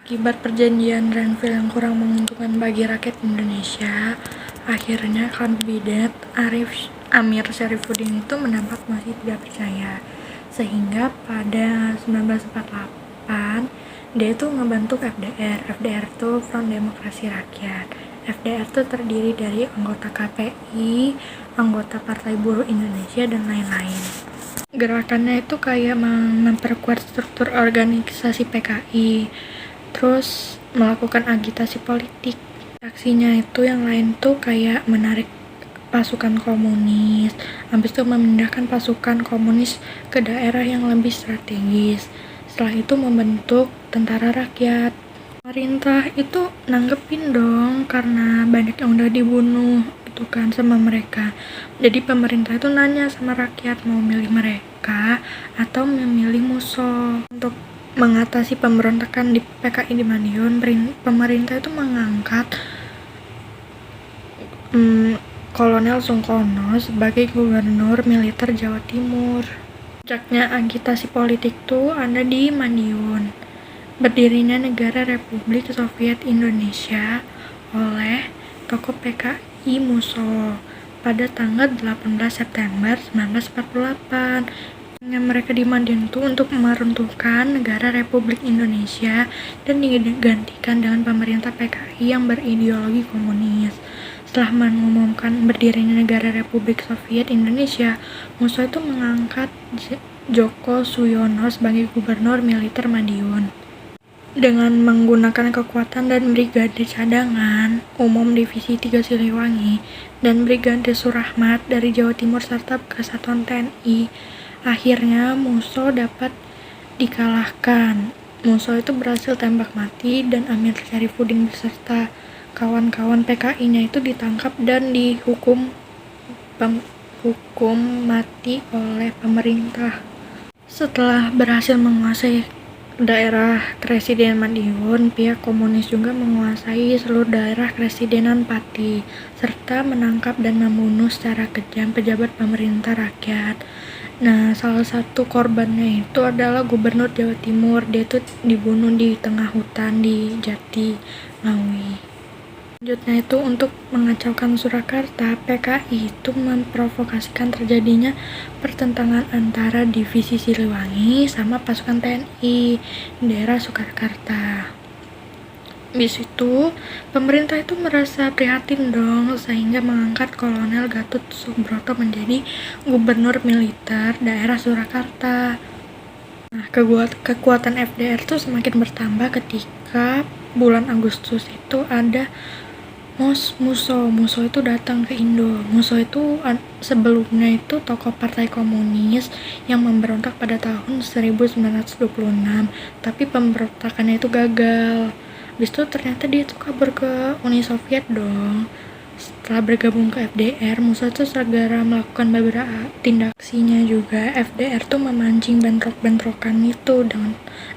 Akibat perjanjian Renville yang kurang menguntungkan bagi rakyat Indonesia, akhirnya Kabinet Amir Syarifuddin itu menampak masih tidak percaya. Sehingga pada 1948, dia itu ngebentuk FDR. FDR itu Front Demokrasi Rakyat. FDR itu terdiri dari anggota KPI, anggota Partai Buruh Indonesia, dan lain-lain. Gerakannya itu kayak memperkuat struktur organisasi PKI, terus melakukan agitasi politik. Aksinya itu yang lain tuh kayak menarik pasukan komunis, habis itu memindahkan pasukan komunis ke daerah yang lebih strategis. Setelah itu membentuk tentara rakyat. Pemerintah itu nanggepin dong karena banyak yang udah dibunuh itu kan sama mereka. Jadi pemerintah itu nanya sama rakyat mau milih mereka atau memilih musuh. Untuk mengatasi pemberontakan di PKI di Madiun, pemerintah itu mengangkat Kolonel Sungkono sebagai gubernur militer Jawa Timur. Puncaknya agitasi politik tuh ada di Madiun. Berdirinya negara Republik Soviet Indonesia oleh tokoh PKI Musso pada tanggal 18 September 1948. Mereka di Madiun itu untuk meruntuhkan negara Republik Indonesia dan digantikan dengan pemerintah PKI yang berideologi komunis. Setelah mengumumkan berdirinya negara Republik Soviet Indonesia, Musso itu mengangkat Joko Suyono sebagai gubernur militer Madiun. Dengan menggunakan kekuatan dan brigade cadangan umum divisi 3 Siliwangi dan brigade Surahmat dari Jawa Timur serta kesatuan TNI, akhirnya Musso dapat dikalahkan. Musso itu berhasil tembak mati dan Amir Syarifuddin beserta kawan-kawan PKI-nya itu ditangkap dan dihukum mati oleh pemerintah. Setelah berhasil menguasai daerah Kresidenan Madiun, pihak komunis juga menguasai seluruh daerah Kresidenan Pati, serta menangkap dan membunuh secara kejam pejabat pemerintah rakyat. Nah, salah satu korbannya itu adalah Gubernur Jawa Timur. Dia itu dibunuh di tengah hutan di Jati, Ngawi. Selanjutnya itu untuk mengacaukan Surakarta, PKI itu memprovokasikan terjadinya pertentangan antara divisi Siliwangi sama pasukan TNI di daerah Surakarta. Habis itu, pemerintah itu merasa prihatin dong, sehingga mengangkat Kolonel Gatot Subroto menjadi gubernur militer daerah Surakarta. Nah, kekuatan FDR itu semakin bertambah ketika bulan Agustus itu ada Musso itu datang ke Indo. Musso itu sebelumnya itu tokoh partai komunis yang memberontak pada tahun 1926, tapi pemberontakannya itu gagal. Habis itu ternyata dia itu kabur ke Uni Soviet dong. Setelah bergabung ke FDR, Musso itu segera melakukan beberapa tindak aksinya juga. FDR tuh memancing bentrok-bentrokan itu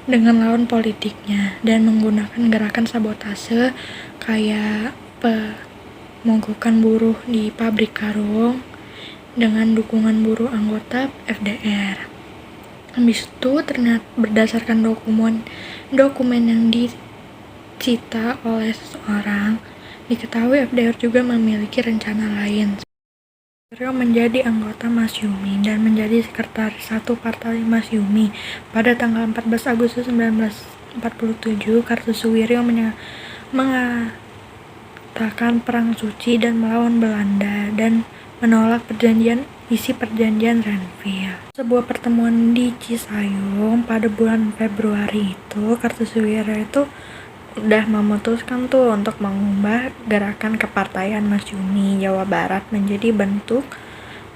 dengan lawan politiknya dan menggunakan gerakan sabotase kayak pemogokan buruh di pabrik karung dengan dukungan buruh anggota FDR. Habis itu ternyata berdasarkan dokumen yang dicita oleh seseorang, diketahui FDR juga memiliki rencana lain. Rio menjadi anggota Masyumi dan menjadi sekretaris satu partai Masyumi. Pada tanggal 14 Agustus 1947, Kartosuwiryo mengatakan perang suci dan melawan Belanda dan menolak isi perjanjian Renville. Sebuah pertemuan di Cisayong pada bulan Februari itu, Kartosuwiryo itu udah memutuskan tuh untuk mengubah gerakan kepartaian Masyumi Jawa Barat menjadi bentuk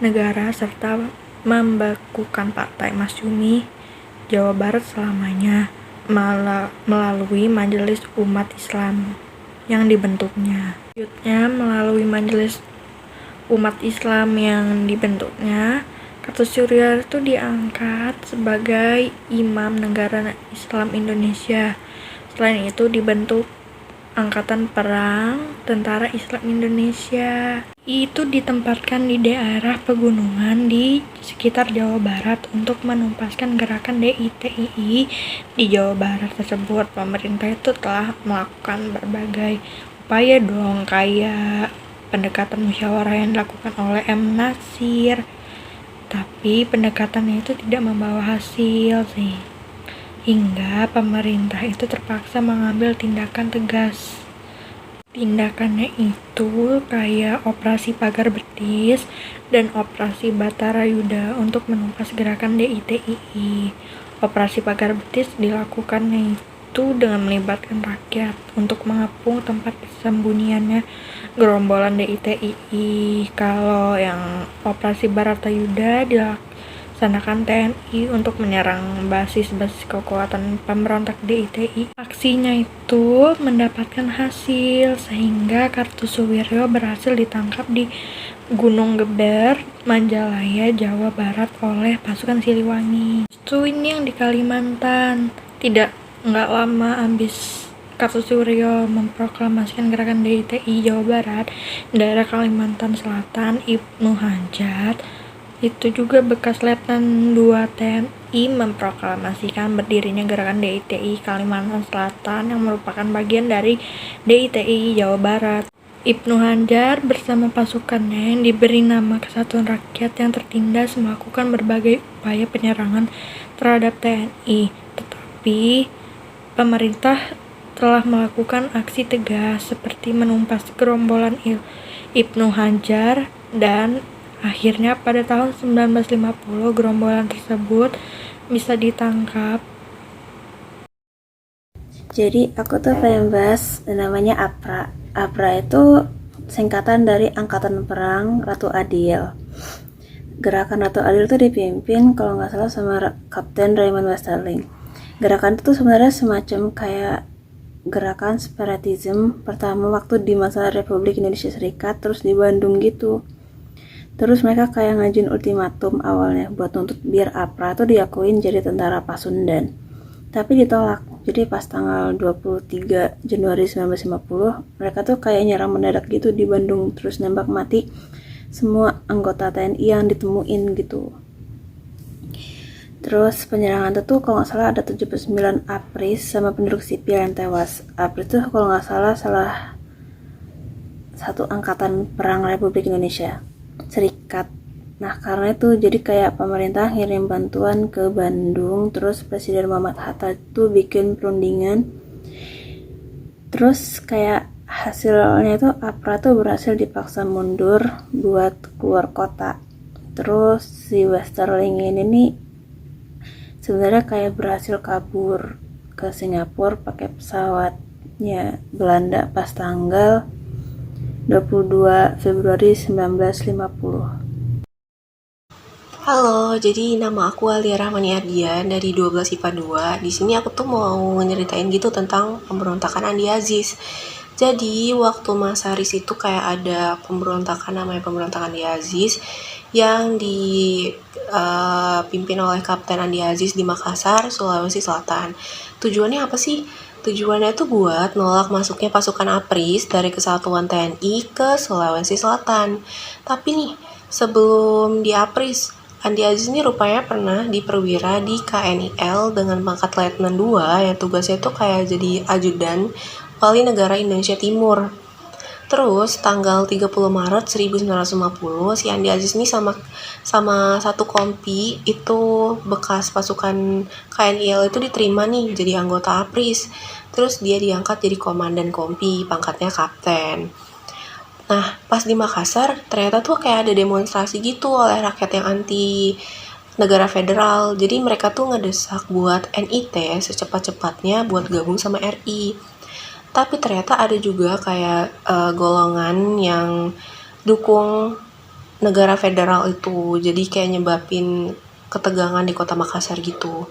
negara serta membekukan partai Masyumi Jawa Barat selamanya melalui Majelis Umat Islam yang dibentuknya. Selanjutnya, melalui Majelis Umat Islam yang dibentuknya, Kartosuwiryo itu diangkat sebagai Imam Negara Islam Indonesia. Selain itu dibentuk Angkatan Perang Tentara Islam Indonesia. Itu ditempatkan di daerah pegunungan di sekitar Jawa Barat untuk menumpaskan gerakan DITII di Jawa Barat tersebut. Pemerintah itu telah melakukan berbagai upaya dong, kayak pendekatan musyawarah yang dilakukan oleh M. Nasir. Tapi pendekatannya itu tidak membawa hasil sih. Hingga pemerintah itu terpaksa mengambil tindakan tegas. Tindakannya itu kayak operasi pagar betis dan operasi Batara Yuda untuk menumpas gerakan DITII. Operasi pagar betis dilakukannya itu dengan melibatkan rakyat untuk mengepung tempat persembunyiannya gerombolan DITII. Kalau yang operasi Baratayuda dilaksanakan TNI untuk menyerang basis-basis kekuatan pemberontak DITI. Aksinya itu mendapatkan hasil sehingga Kartosuwiryo berhasil ditangkap di Gunung Geber, Majalaya, Jawa Barat oleh pasukan Siliwangi. Itu ini yang di Kalimantan. Nggak lama habis Kartosuwiryo memproklamasikan gerakan DITI Jawa Barat, daerah Kalimantan Selatan, Ibnu Hajar itu juga bekas Letnan 2 TNI memproklamasikan berdirinya gerakan DITI Kalimantan Selatan yang merupakan bagian dari DITI Jawa Barat. Ibnu Hajar bersama pasukannya yang diberi nama Kesatuan Rakyat yang tertindas melakukan berbagai upaya penyerangan terhadap TNI. Tetapi pemerintah telah melakukan aksi tegas seperti menumpas gerombolan Ibnu Hajar dan akhirnya pada tahun 1950 gerombolan tersebut bisa ditangkap. Jadi aku tuh pengen bahas namanya APRA. APRA itu singkatan dari Angkatan Perang Ratu Adil. Gerakan Ratu Adil itu dipimpin kalau nggak salah sama Kapten Raymond Westerling. Gerakan itu sebenarnya semacam kayak gerakan separatism pertama waktu di masa Republik Indonesia Serikat, terus di Bandung gitu. Terus mereka kayak ngajuin ultimatum awalnya buat nuntut biar APRA tuh diakuin jadi tentara Pasundan. Tapi ditolak. Jadi pas tanggal 23 Januari 1950, mereka tuh kayak nyerang mendadak gitu di Bandung, terus nembak mati semua anggota TNI yang ditemuin gitu. Terus penyerangan itu kalau nggak salah ada 79 APRIS sama penduduk sipil yang tewas. APRIS tuh kalau nggak salah satu angkatan perang Republik Indonesia Serikat. Nah karena itu jadi kayak pemerintah ngirim bantuan ke Bandung, terus Presiden Muhammad Hatta itu bikin perundingan, terus kayak hasilnya itu APRA tuh berhasil dipaksa mundur buat keluar kota. Terus si Westerling ini nih sebenarnya kayak berhasil kabur ke Singapura pakai pesawatnya Belanda pas tanggal 22 Februari 1950. Halo, jadi nama aku Alia Rahmani Ardian dari 12 IPA 2. Di sini aku tuh mau nyeritain gitu tentang pemberontakan Andi Aziz. Jadi waktu Mas Haris itu kayak ada pemberontakan namanya pemberontakan Andi Aziz yang dipimpin oleh Kapten Andi Aziz di Makassar, Sulawesi Selatan. Tujuannya apa sih? Tujuannya itu buat nolak masuknya pasukan APRIS dari Kesatuan TNI ke Sulawesi Selatan. Tapi nih, sebelum di APRIS, Andi Aziz ini rupanya pernah diperwira di KNIL dengan pangkat Letnan 2 yang tugasnya itu kayak jadi ajudan Wali Negara Indonesia Timur. Terus tanggal 30 Maret 1950 si Andi Aziz ini sama satu kompi itu bekas pasukan KNIL itu diterima nih jadi anggota APRIS. Terus dia diangkat jadi komandan kompi, pangkatnya kapten. Nah, pas di Makassar, ternyata tuh kayak ada demonstrasi gitu oleh rakyat yang anti negara federal. Jadi mereka tuh ngedesak buat NIT secepat-cepatnya buat gabung sama RI. Tapi ternyata ada juga kayak golongan yang dukung negara federal itu. Jadi kayak nyebabin ketegangan di kota Makassar gitu.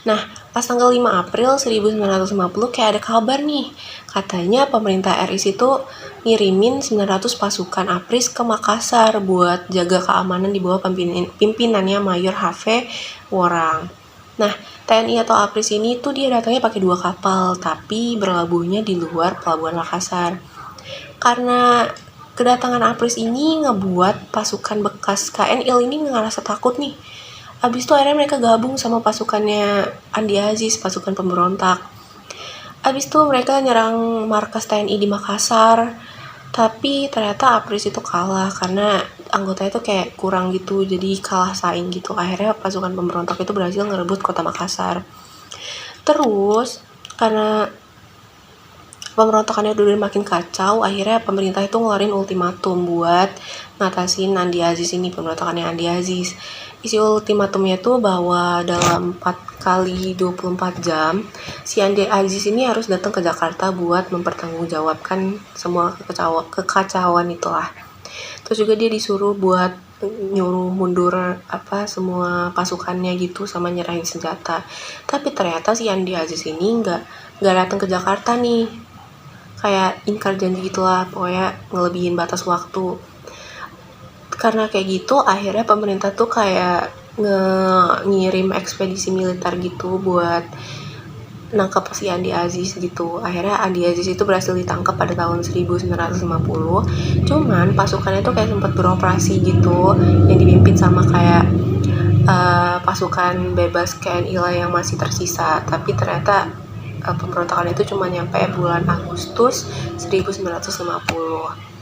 Nah, pas tanggal 5 April 1950 kayak ada kabar nih. Katanya pemerintah RI itu ngirimin 900 pasukan APRIS ke Makassar buat jaga keamanan di bawah pimpinannya Mayor H.V. Worang. Nah, TNI atau APRIS ini tuh dia datangnya pakai 2 kapal, tapi berlabuhnya di luar pelabuhan Makassar. Karena kedatangan APRIS ini ngebuat pasukan bekas KNIL ini ngerasa takut nih. Abis itu akhirnya mereka gabung sama pasukannya Andi Aziz, pasukan pemberontak. Abis itu mereka nyerang markas TNI di Makassar, tapi ternyata APRIS itu kalah karena anggotanya itu kayak kurang gitu, jadi kalah saing gitu. Akhirnya pasukan pemberontak itu berhasil ngerebut kota Makassar. Terus karena pemberontakannya udah makin kacau, akhirnya pemerintah itu ngeluarin ultimatum buat ngatasin Andi Aziz ini, pemberontakannya Andi Aziz. Isi ultimatumnya tuh bahwa dalam 4 kali 24 jam si Andi Aziz ini harus datang ke Jakarta buat mempertanggungjawabkan semua kekacauan itulah. Terus juga dia disuruh buat nyuruh mundur semua pasukannya gitu sama nyerahin senjata. Tapi ternyata si Andi Aziz ini nggak datang ke Jakarta nih, kayak ingkar janji gitulah, pokoknya ngelebihin batas waktu. Karena kayak gitu akhirnya pemerintah tuh kayak ngirim ekspedisi militer gitu buat nangkap si Andi Aziz gitu. Akhirnya Andi Aziz itu berhasil ditangkap pada tahun 1950. Cuman pasukannya tuh kayak sempat beroperasi gitu, yang dipimpin sama kayak pasukan bebas KNI yang masih tersisa. Tapi ternyata pemberontakan itu cuma nyampe bulan Agustus 1950.